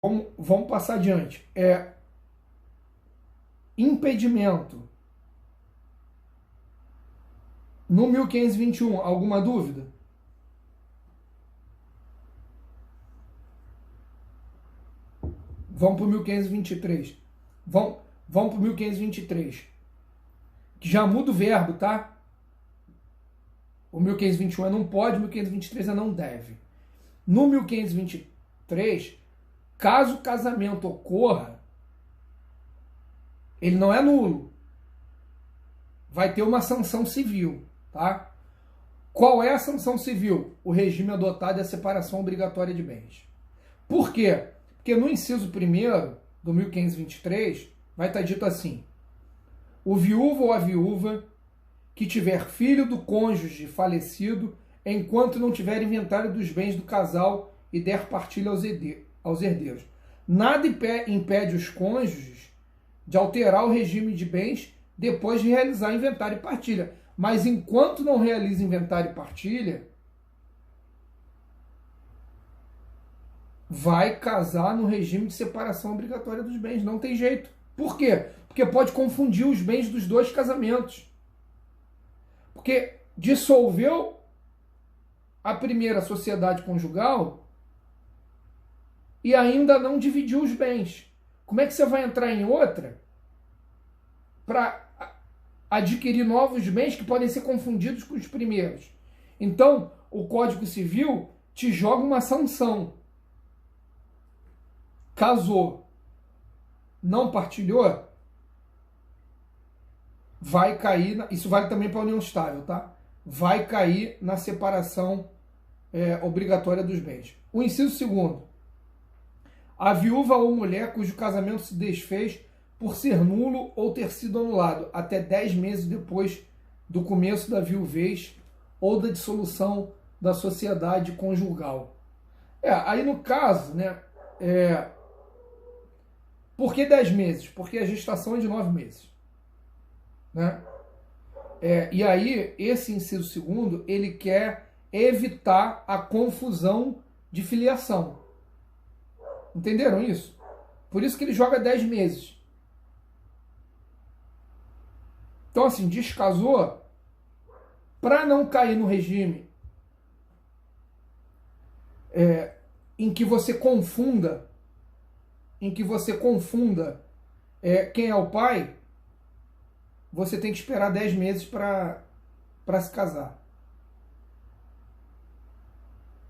Vamos passar adiante. Impedimento. No 1521, alguma dúvida? Vamos para o 1523. Vamos para o 1523. Que já muda o verbo, tá? O 1521 é não pode, o 1523 é não deve. No 1523, caso o casamento ocorra, ele não é nulo. Vai ter uma sanção civil, tá? Qual é a sanção civil? O regime adotado é a separação obrigatória de bens. Por quê? Porque no inciso 1º do 1523 vai estar dito assim: o viúvo ou a viúva que tiver filho do cônjuge falecido, enquanto não tiver inventário dos bens do casal e der partilha aos herdeiros. Nada impede os cônjuges de alterar o regime de bens depois de realizar inventário e partilha. Mas enquanto não realiza inventário e partilha, vai casar no regime de separação obrigatória dos bens. Não tem jeito. Por quê? Porque pode confundir os bens dos dois casamentos. Porque dissolveu a primeira sociedade conjugal e ainda não dividiu os bens. Como é que você vai entrar em outra para adquirir novos bens que podem ser confundidos com os primeiros? Então, o Código Civil te joga uma sanção. Casou, não partilhou, vai cair, isso vale também para a união estável, tá? Vai cair na separação obrigatória dos bens. O inciso 2º, a viúva ou mulher cujo casamento se desfez por ser nulo ou ter sido anulado até 10 meses depois do começo da viuvez ou da dissolução da sociedade conjugal. Aí no caso, né, por que 10 meses? Porque a gestação é de 9 meses. Né? E aí, esse inciso 2º, ele quer evitar a confusão de filiação. Entenderam isso? Por isso que ele joga 10 meses. Então, assim, descasou, para não cair no regime em que você confunda, quem é o pai, você tem que esperar 10 meses para se casar.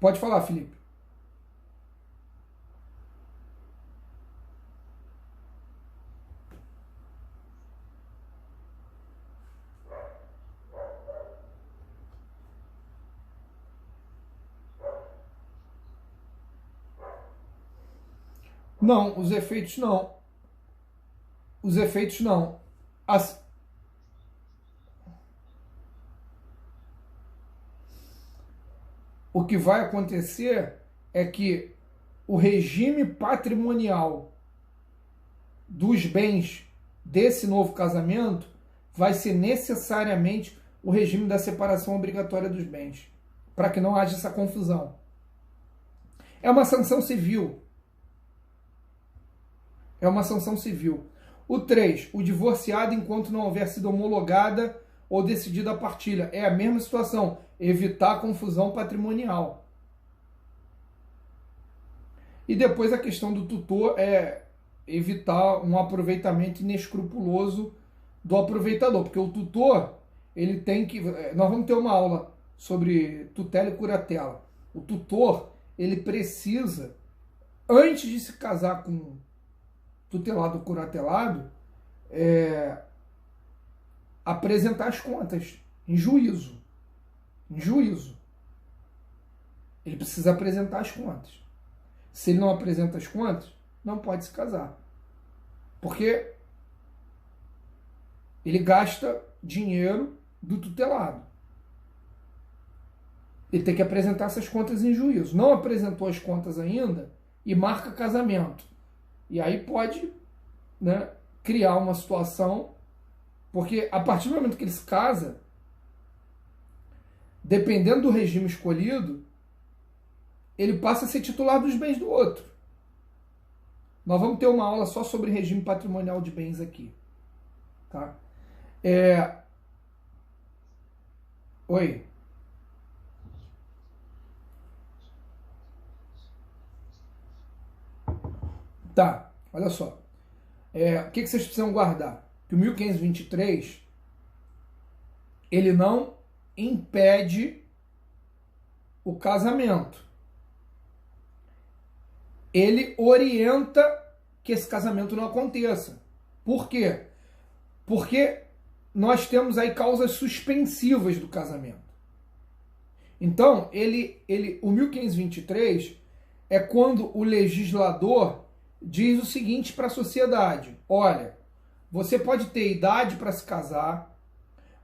Pode falar, Felipe. Não, os efeitos não. Os efeitos não. O que vai acontecer é que o regime patrimonial dos bens desse novo casamento vai ser necessariamente o regime da separação obrigatória dos bens, para que não haja essa confusão. É uma sanção civil. É uma sanção civil. O 3, o divorciado enquanto não houver sido homologada ou decidida a partilha. É a mesma situação, evitar a confusão patrimonial. E depois a questão do tutor é evitar um aproveitamento inescrupuloso do aproveitador, porque o tutor, ele tem que... Nós vamos ter uma aula sobre tutela e curatela. O tutor, ele precisa, antes de se casar com tutelado ou curatelado, apresentar as contas em juízo. Em juízo. Ele precisa apresentar as contas. Se ele não apresenta as contas, não pode se casar. Porque ele gasta dinheiro do tutelado. Ele tem que apresentar essas contas em juízo. Não apresentou as contas ainda e marca casamento. E aí pode, né, criar uma situação, porque a partir do momento que ele se casa, dependendo do regime escolhido, ele passa a ser titular dos bens do outro. Nós vamos ter uma aula só sobre regime patrimonial de bens aqui. Tá? Oi. Tá, olha só. O que vocês precisam guardar? Que o 1523, ele não impede o casamento. Ele orienta que esse casamento não aconteça. Por quê? Porque nós temos aí causas suspensivas do casamento. Então, o 1523 é quando o legislador diz o seguinte para a sociedade: olha, você pode ter idade para se casar,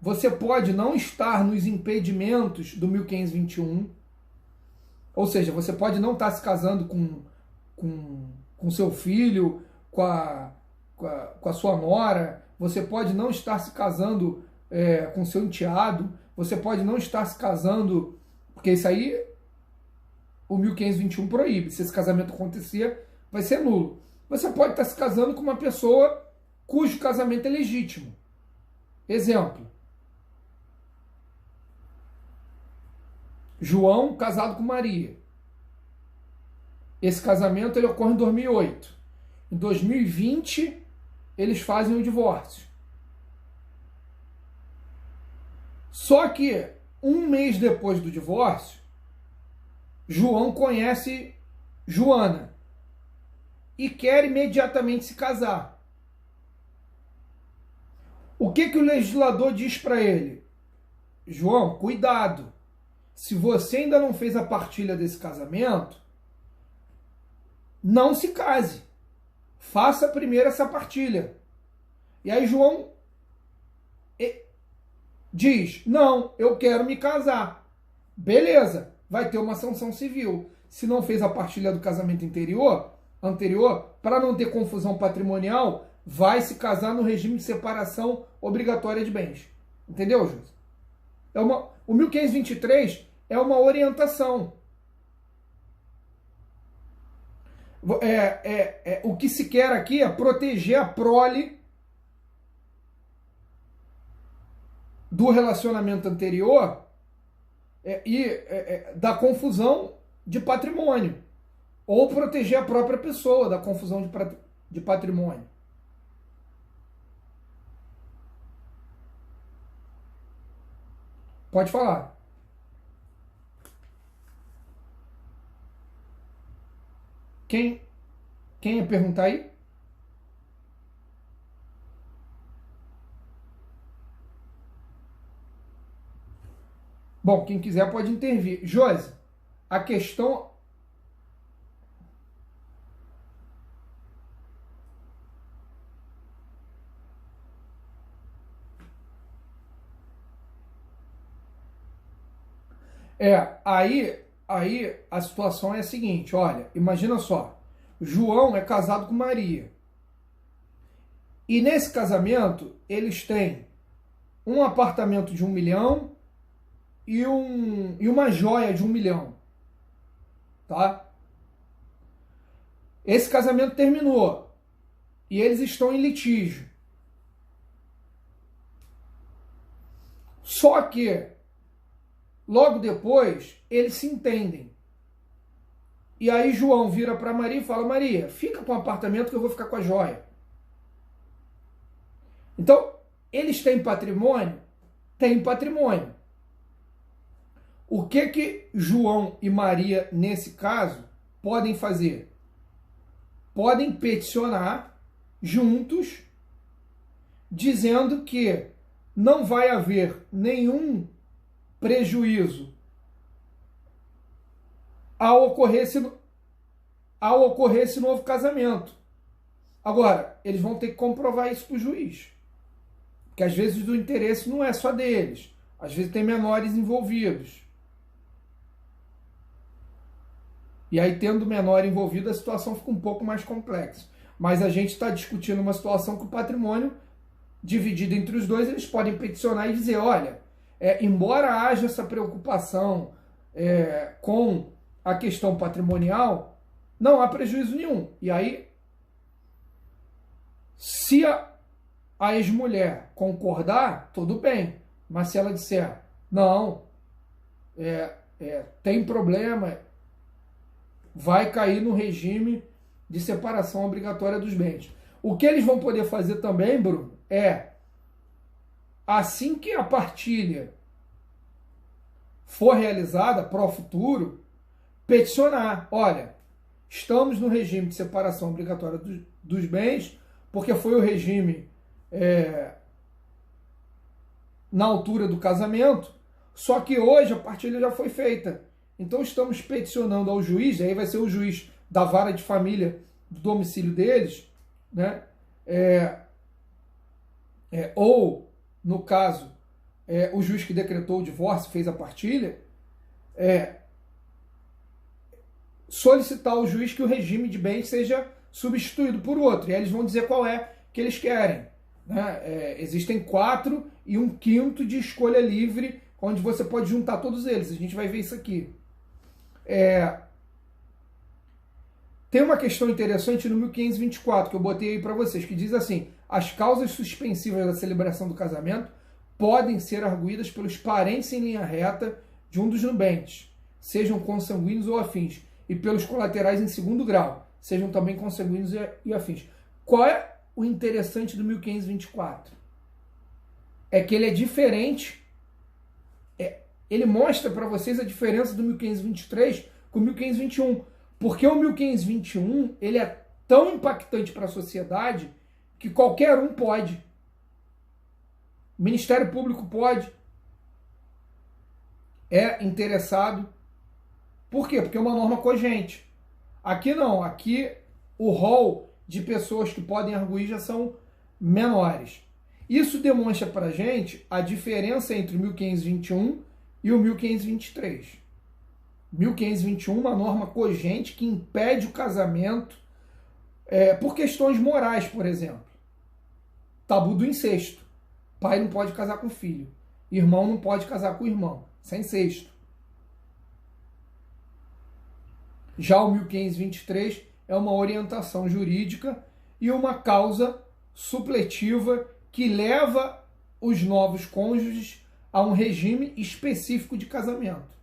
você pode não estar nos impedimentos do 1521, ou seja, você pode não estar se casando com seu filho, com a sua nora, você pode não estar se casando com seu enteado, você pode não estar se casando, porque isso aí o 1521 proíbe. Se esse casamento acontecer, vai ser nulo. Você pode estar se casando com uma pessoa cujo casamento é legítimo. Exemplo: João casado com Maria. Esse casamento ele ocorre em 2008. Em 2020, eles fazem o divórcio. Só que, um mês depois do divórcio, João conhece Joana e quer imediatamente se casar. O que o legislador diz para ele? João, cuidado. Se você ainda não fez a partilha desse casamento, não se case. Faça primeiro essa partilha. E aí João diz: não, eu quero me casar. Beleza, vai ter uma sanção civil. Se não fez a partilha do casamento anterior, para não ter confusão patrimonial, vai se casar no regime de separação obrigatória de bens. Entendeu, Júlio? O 1523 é uma orientação. O que se quer aqui é proteger a prole do relacionamento anterior da confusão de patrimônio, ou proteger a própria pessoa da confusão de patrimônio. Pode falar. Quem ia perguntar aí? Bom, quem quiser pode intervir. Josi, a questão... Aí a situação é a seguinte, olha, imagina só, João é casado com Maria. E nesse casamento, eles têm um apartamento de 1 milhão e uma joia de 1 milhão. Tá? Esse casamento terminou e eles estão em litígio. Só que logo depois, eles se entendem. E aí João vira para Maria e fala: Maria, fica com o apartamento que eu vou ficar com a joia. Então, eles têm patrimônio? Têm patrimônio. O que João e Maria, nesse caso, podem fazer? Podem peticionar juntos, dizendo que não vai haver nenhum prejuízo ao ocorrer esse novo casamento. Agora, eles vão ter que comprovar isso para o juiz. Porque às vezes o interesse não é só deles. Às vezes tem menores envolvidos. E aí, tendo menor envolvido, a situação fica um pouco mais complexa. Mas a gente está discutindo uma situação que o patrimônio, dividido entre os dois, eles podem peticionar e dizer: olha, embora haja essa preocupação com a questão patrimonial, não há prejuízo nenhum. E aí Se a ex-mulher concordar, tudo bem. Mas se ela disser, não, tem problema, vai cair no regime de separação obrigatória dos bens. O que eles vão poder fazer também, Bruno, assim que a partilha for realizada para o futuro, peticionar. Olha, estamos no regime de separação obrigatória dos bens, porque foi o regime na altura do casamento, só que hoje a partilha já foi feita. Então estamos peticionando ao juiz, aí vai ser o juiz da vara de família do domicílio deles, né? Ou, no caso, o juiz que decretou o divórcio, fez a partilha, solicitar ao juiz que o regime de bens seja substituído por outro. E aí eles vão dizer qual é que eles querem. Né? Existem 4 e 1/5 de escolha livre, onde você pode juntar todos eles. A gente vai ver isso aqui. Tem uma questão interessante no 1524, que eu botei aí para vocês, que diz assim: as causas suspensivas da celebração do casamento podem ser arguídas pelos parentes em linha reta de um dos nubentes, sejam consanguíneos ou afins, e pelos colaterais em segundo grau, sejam também consanguíneos e afins. Qual é o interessante do 1524? É que ele é diferente, ele mostra para vocês a diferença do 1523 com o 1521, porque o 1521 ele é tão impactante para a sociedade que qualquer um pode. O Ministério Público pode. É interessado. Por quê? Porque é uma norma cogente. Aqui não. Aqui o rol de pessoas que podem arguir já são menores. Isso demonstra para a gente a diferença entre o 1521 e o 1523. 1521, uma norma cogente que impede o casamento por questões morais, por exemplo. Tabu do incesto. Pai não pode casar com filho. Irmão não pode casar com irmão. Isso é incesto. Já o 1523 é uma orientação jurídica e uma causa supletiva que leva os novos cônjuges a um regime específico de casamento.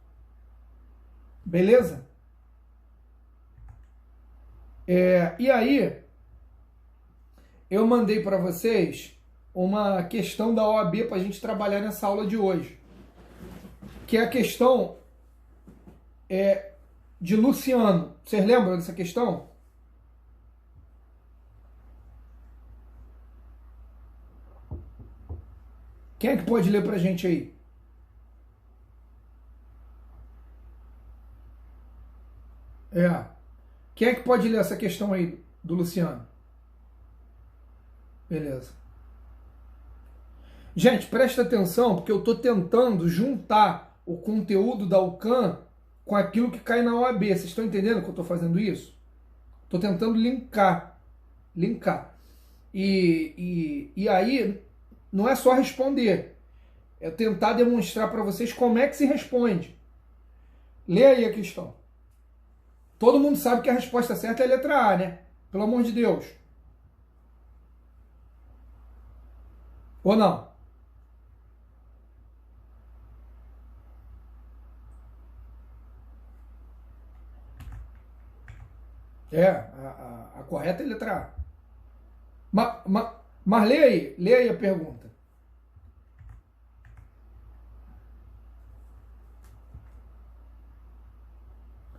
Beleza? E aí, eu mandei para vocês uma questão da OAB para a gente trabalhar nessa aula de hoje, que é a questão de Luciano. Vocês lembram dessa questão? Quem é que pode ler para a gente aí? Quem é que pode ler essa questão aí do Luciano? Beleza. Gente, presta atenção, porque eu estou tentando juntar o conteúdo da UCAN com aquilo que cai na OAB. Vocês estão entendendo que eu estou fazendo isso? Estou tentando linkar. E aí, não é só responder. É tentar demonstrar para vocês como é que se responde. Lê aí a questão. Todo mundo sabe que a resposta certa é a letra A, né? Pelo amor de Deus. Ou não? A correta é a letra A. Mas lê aí a pergunta.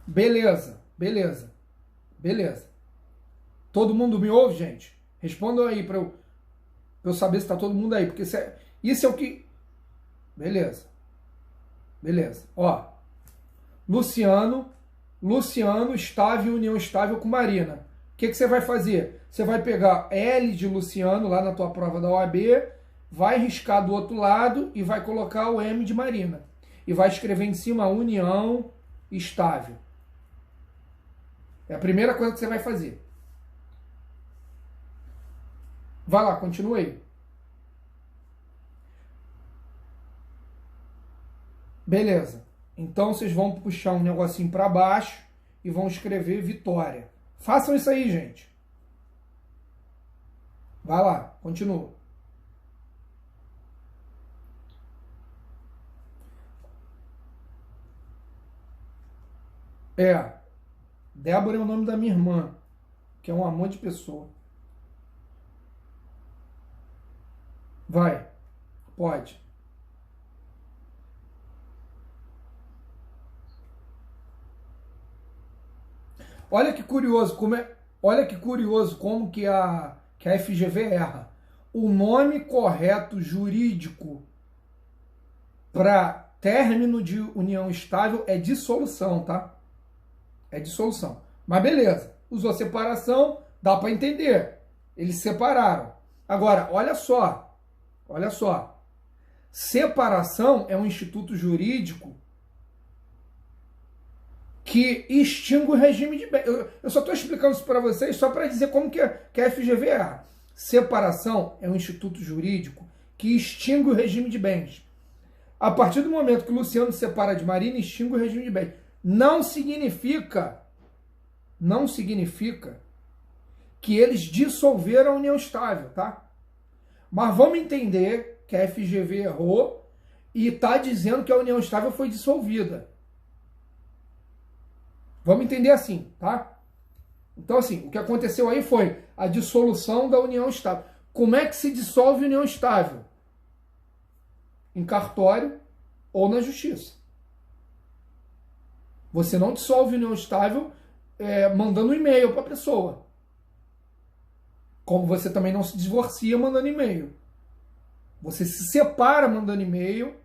Beleza. Todo mundo me ouve, gente? Respondam aí para eu saber se está todo mundo aí, porque isso é o que... Beleza. Ó, Luciano estável, união estável com Marina. O que você vai fazer? Você vai pegar L de Luciano lá na tua prova da OAB, vai riscar do outro lado e vai colocar o M de Marina. E vai escrever em cima união estável. É a primeira coisa que você vai fazer. Vai lá, continua aí. Beleza. Então vocês vão puxar um negocinho para baixo e vão escrever Vitória. Façam isso aí, gente. Vai lá, continua. Débora é o nome da minha irmã, que é um amor de pessoa. Vai, pode. Olha que curioso olha que curioso como que a FGV erra. O nome correto jurídico para término de união estável é dissolução, tá? É dissolução. Mas beleza, usou separação, dá para entender. Eles separaram. Agora, olha só. Olha só. Separação é um instituto jurídico que extingue o regime de bens. Eu só estou explicando isso para vocês só para dizer como que a FGV erra. Separação é um instituto jurídico que extingue o regime de bens. A partir do momento que o Luciano se separa de Marina, extingue o regime de bens. Não significa que eles dissolveram a união estável, tá? Mas vamos entender que a FGV errou e está dizendo que a união estável foi dissolvida. Vamos entender assim, tá? Então, assim, o que aconteceu aí foi a dissolução da união estável. Como é que se dissolve a união estável? Em cartório ou na justiça. Você não dissolve a união estável mandando um e-mail para a pessoa. Como você também não se divorcia mandando e-mail. Você se separa mandando e-mail,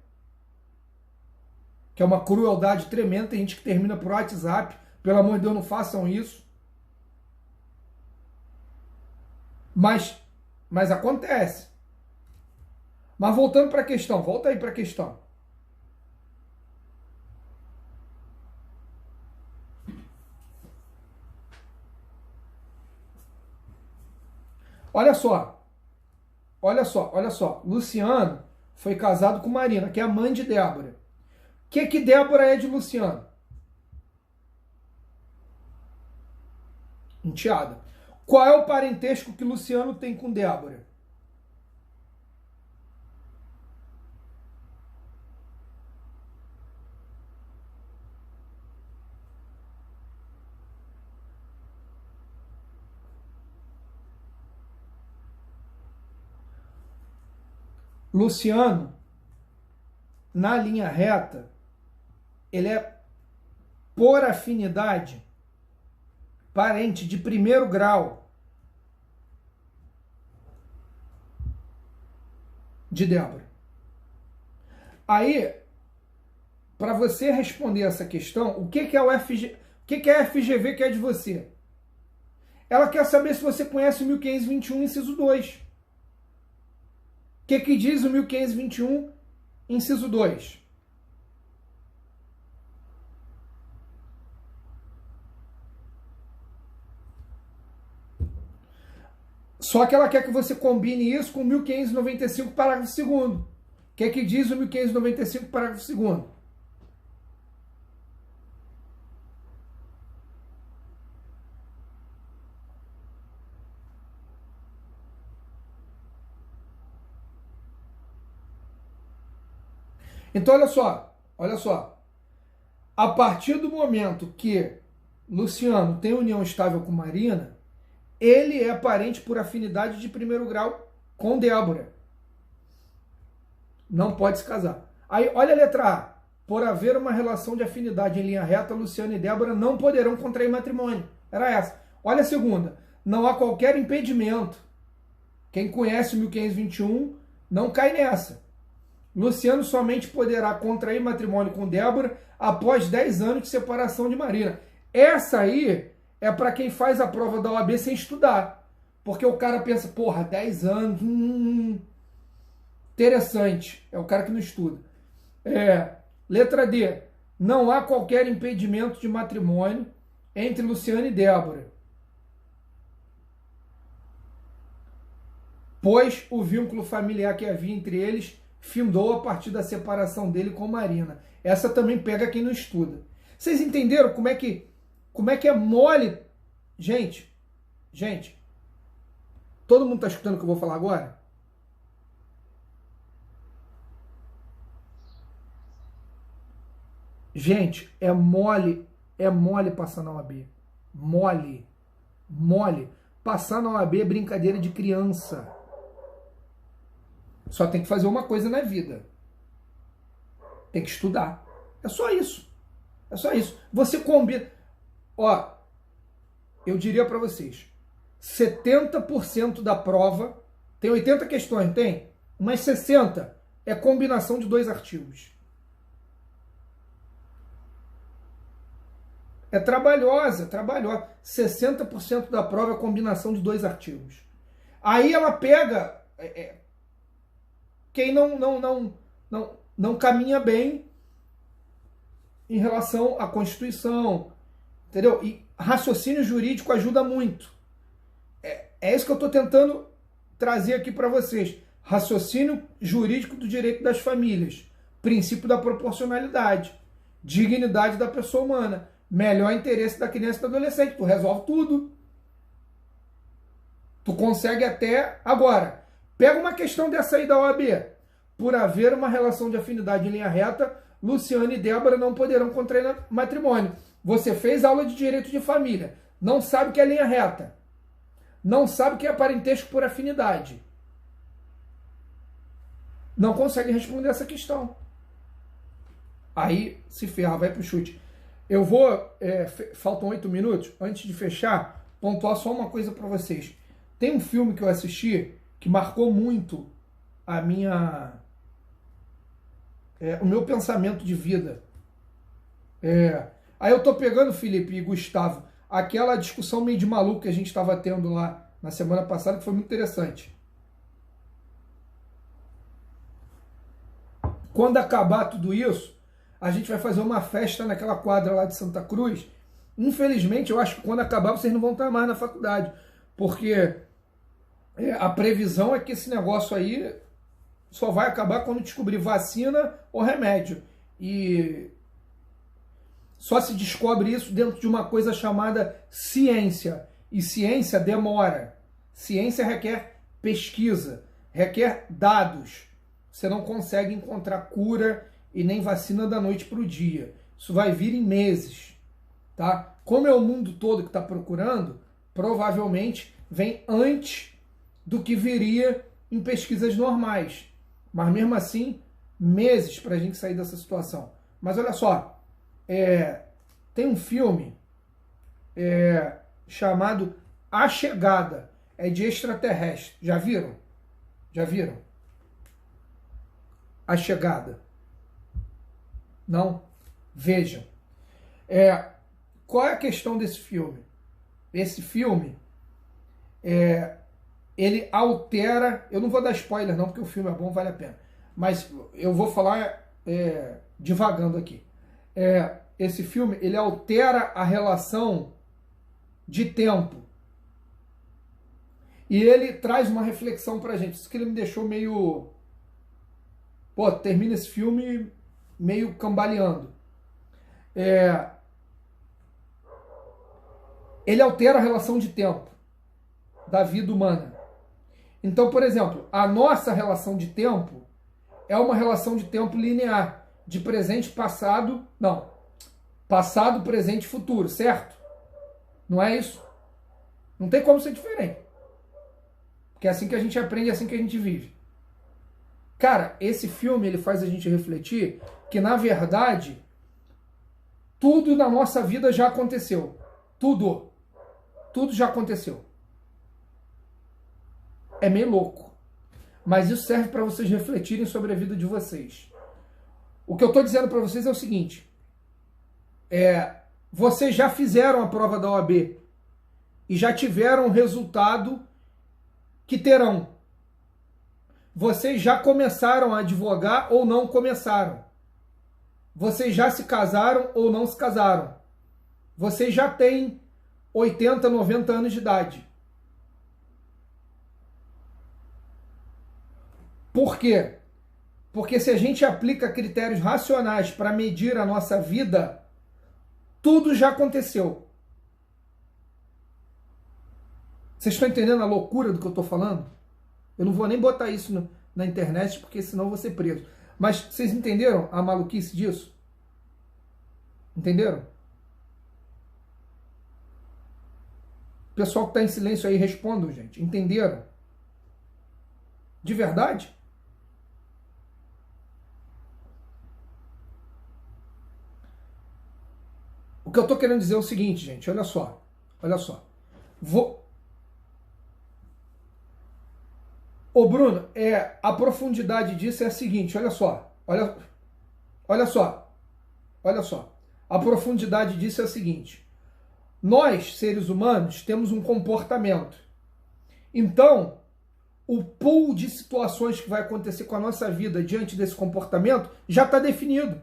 que é uma crueldade tremenda. Tem gente que termina por WhatsApp. Pelo amor de Deus, não façam isso. Mas acontece. Mas voltando para a questão, volta aí para a questão. Olha só. Olha só, olha só. Luciano foi casado com Marina, que é a mãe de Débora. O que Débora é de Luciano? Enteada. Qual é o parentesco que Luciano tem com Débora? Luciano, na linha reta, ele é, por afinidade, parente de primeiro grau de Débora. Aí, para você responder essa questão, o que é a FGV quer de você? Ela quer saber se você conhece o 1521, inciso 2. O que diz o 1521, inciso 2? Só que ela quer que você combine isso com o 1595, parágrafo 2º. O que diz o 1595, parágrafo 2º? Então, olha só. A partir do momento que Luciano tem união estável com Marina, ele é parente por afinidade de primeiro grau com Débora. Não pode se casar. Aí, olha a letra A. Por haver uma relação de afinidade em linha reta, Luciano e Débora não poderão contrair matrimônio. Era essa. Olha a segunda. Não há qualquer impedimento. Quem conhece o 1521 não cai nessa. Luciano somente poderá contrair matrimônio com Débora após 10 anos de separação de Marina. Essa aí é para quem faz a prova da OAB sem estudar. Porque o cara pensa, porra, 10 anos, interessante. É o cara que não estuda. Letra D. Não há qualquer impedimento de matrimônio entre Luciano e Débora, pois o vínculo familiar que havia entre eles findou a partir da separação dele com Marina. Essa também pega quem não estuda. Vocês entenderam como é que é mole? Gente, Todo mundo está escutando o que eu vou falar agora? Gente, é mole passar na OAB. Mole. Passar na OAB é brincadeira de criança. Só tem que fazer uma coisa na vida. Tem que estudar. É só isso. É só isso. Você combina. Ó, eu diria para vocês, 70% da prova, tem 80 questões, tem? Mas 60 é combinação de 2 artigos. É trabalhosa. 60% da prova é combinação de 2 artigos. Aí ela pega quem não caminha bem em relação à Constituição, entendeu? E raciocínio jurídico ajuda muito. É isso que eu estou tentando trazer aqui para vocês. Raciocínio jurídico do direito das famílias, princípio da proporcionalidade, dignidade da pessoa humana, melhor interesse da criança e do adolescente. Tu resolve tudo. Tu consegue até... Agora, pega uma questão dessa aí da OAB. Por haver uma relação de afinidade em linha reta, Luciana e Débora não poderão contrair matrimônio. Você fez aula de direito de família, não sabe o que é linha reta, não sabe o que é parentesco por afinidade, não consegue responder essa questão. Aí se ferra, vai pro chute. Eu vou, faltam 8 minutos, antes de fechar, pontuar só uma coisa para vocês. Tem um filme que eu assisti que marcou muito a minha... o meu pensamento de vida. Aí eu tô pegando, Felipe e Gustavo, aquela discussão meio de maluco que a gente estava tendo lá na semana passada, que foi muito interessante. Quando acabar tudo isso, a gente vai fazer uma festa naquela quadra lá de Santa Cruz. Infelizmente, eu acho que quando acabar, vocês não vão estar mais na faculdade, porque a previsão é que esse negócio aí só vai acabar quando descobrir vacina ou remédio. E só se descobre isso dentro de uma coisa chamada ciência. E ciência demora. Ciência requer pesquisa, requer dados. Você não consegue encontrar cura e nem vacina da noite para o dia. Isso vai vir em meses. Tá? Como é o mundo todo que está procurando, provavelmente vem antes do que viria em pesquisas normais. Mas mesmo assim, meses para a gente sair dessa situação. Mas olha só, tem um filme chamado A Chegada, é de extraterrestre. Já viram? Já viram? A Chegada. Não? Vejam. Qual é a questão desse filme? Esse filme, ele altera... Eu não vou dar spoiler não, porque o filme é bom, vale a pena. Mas eu vou falar divagando aqui. Esse filme, ele altera a relação de tempo. E ele traz uma reflexão pra gente. Isso que ele me deixou meio... Pô, termina esse filme meio cambaleando. Ele altera a relação de tempo da vida humana. Então, por exemplo, a nossa relação de tempo é uma relação de tempo linear, de presente, passado, não, passado, presente e futuro, certo? Não é isso? Não tem como ser diferente. Porque é assim que a gente aprende, é assim que a gente vive. Cara, esse filme ele faz a gente refletir que, na verdade, tudo na nossa vida já aconteceu. Tudo. Tudo já aconteceu. É meio louco. Mas isso serve para vocês refletirem sobre a vida de vocês. O que eu estou dizendo para vocês é o seguinte. Vocês já fizeram a prova da OAB e já tiveram o resultado que terão. Vocês já começaram a advogar ou não começaram. Vocês já se casaram ou não se casaram. Vocês já têm 80, 90 anos de idade. Por quê? Porque se a gente aplica critérios racionais para medir a nossa vida, tudo já aconteceu. Vocês estão entendendo a loucura do que eu estou falando? Eu não vou nem botar isso na internet, porque senão eu vou ser preso. Mas vocês entenderam a maluquice disso? Entenderam? Pessoal que está em silêncio aí, respondam, gente. Entenderam? De verdade? O que eu estou querendo dizer é o seguinte, gente. Olha só. Olha só. Ô, Bruno, a profundidade disso é a seguinte. Olha só. Olha só. Olha só. A profundidade disso é a seguinte. Nós, seres humanos, temos um comportamento. Então, o pool de situações que vai acontecer com a nossa vida diante desse comportamento já está definido.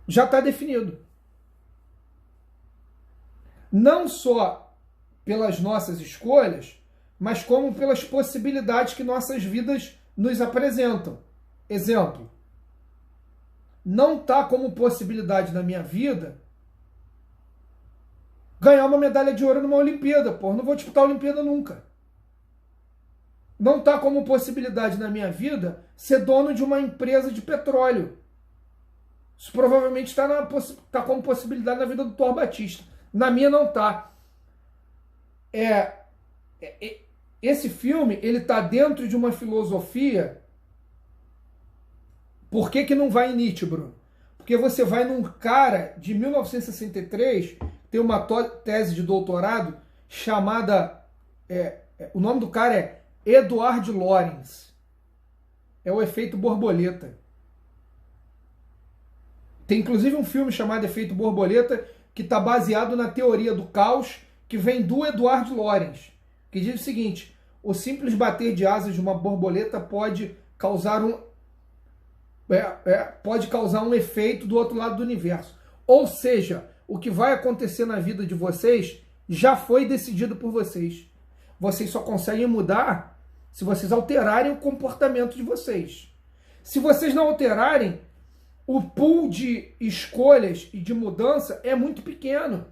Já está definido. Não só pelas nossas escolhas, mas como pelas possibilidades que nossas vidas nos apresentam. Exemplo. Não está como possibilidade na minha vida ganhar uma medalha de ouro numa Olimpíada, pô. Não vou disputar a Olimpíada nunca. Não está como possibilidade na minha vida ser dono de uma empresa de petróleo. Isso provavelmente está como possibilidade na vida do Thor Batista. Na minha não está. Esse filme, ele está dentro de uma filosofia. Por que não vai em Nietzsche, Bruno? Porque você vai num cara de 1963, tem uma tese de doutorado chamada... o nome do cara é Edward Lorenz. É o efeito borboleta. Tem inclusive um filme chamado Efeito Borboleta que está baseado na teoria do caos que vem do Edward Lorenz, que diz o seguinte: o simples bater de asas de uma borboleta pode causar um efeito do outro lado do universo. Ou seja, o que vai acontecer na vida de vocês já foi decidido por vocês. Vocês só conseguem mudar se vocês alterarem o comportamento de vocês. Se vocês não alterarem, o pool de escolhas e de mudança é muito pequeno.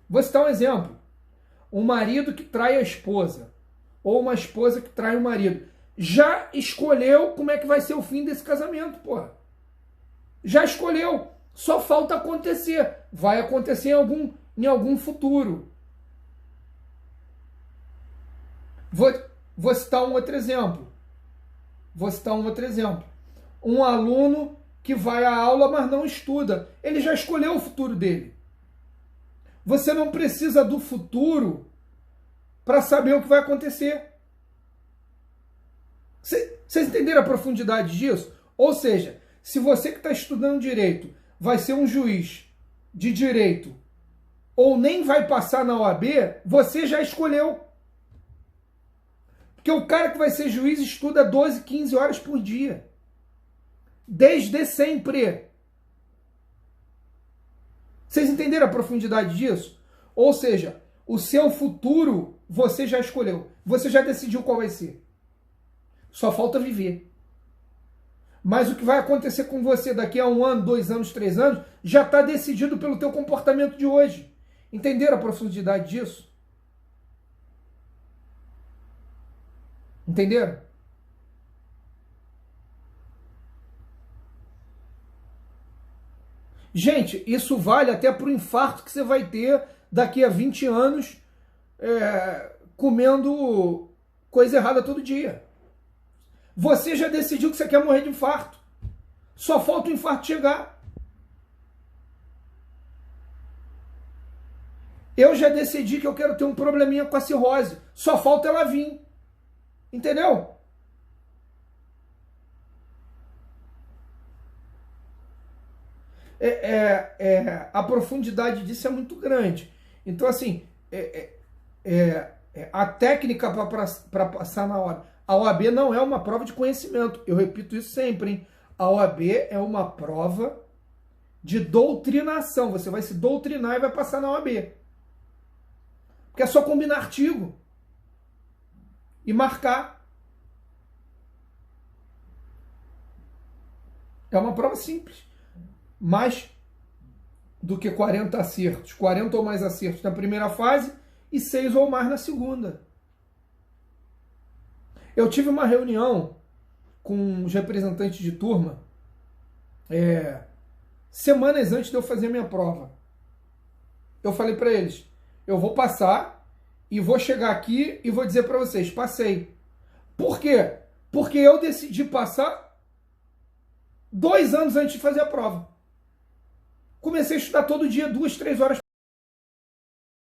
Vou citar um exemplo. Um marido que trai a esposa, ou uma esposa que trai o marido, já escolheu como é que vai ser o fim desse casamento, porra. Já escolheu. Só falta acontecer. Vai acontecer em algum futuro. Vou citar um outro exemplo. Um aluno que vai à aula, mas não estuda. Ele já escolheu o futuro dele. Você não precisa do futuro para saber o que vai acontecer. Vocês entenderam a profundidade disso? Ou seja, se você que está estudando direito vai ser um juiz de direito ou nem vai passar na OAB, você já escolheu. Porque o cara que vai ser juiz estuda 12, 15 horas por dia. Desde sempre. Vocês entenderam a profundidade disso? Ou seja, o seu futuro você já escolheu. Você já decidiu qual vai ser. Só falta viver. Mas o que vai acontecer com você daqui a 1 ano, 2 anos, 3 anos, já está decidido pelo teu comportamento de hoje. Entenderam a profundidade disso? Entenderam? Gente, isso vale até para o infarto que você vai ter daqui a 20 anos comendo coisa errada todo dia. Você já decidiu que você quer morrer de infarto. Só falta o infarto chegar. Eu já decidi que eu quero ter um probleminha com a cirrose. Só falta ela vir. Entendeu? A profundidade disso é muito grande. Então, assim, a técnica para passar na OAB. A OAB não é uma prova de conhecimento. Eu repito isso sempre, hein? A OAB é uma prova de doutrinação. Você vai se doutrinar e vai passar na OAB. Porque é só combinar artigo e marcar. É uma prova simples. Mais do que 40 acertos, 40 ou mais acertos na primeira fase e 6 ou mais na segunda. Eu tive uma reunião com os representantes de turma semanas antes de eu fazer minha prova. Eu falei para eles, eu vou passar e vou chegar aqui e vou dizer para vocês, passei. Por quê? Porque eu decidi passar 2 anos antes de fazer a prova. Comecei a estudar todo dia, 2, 3 horas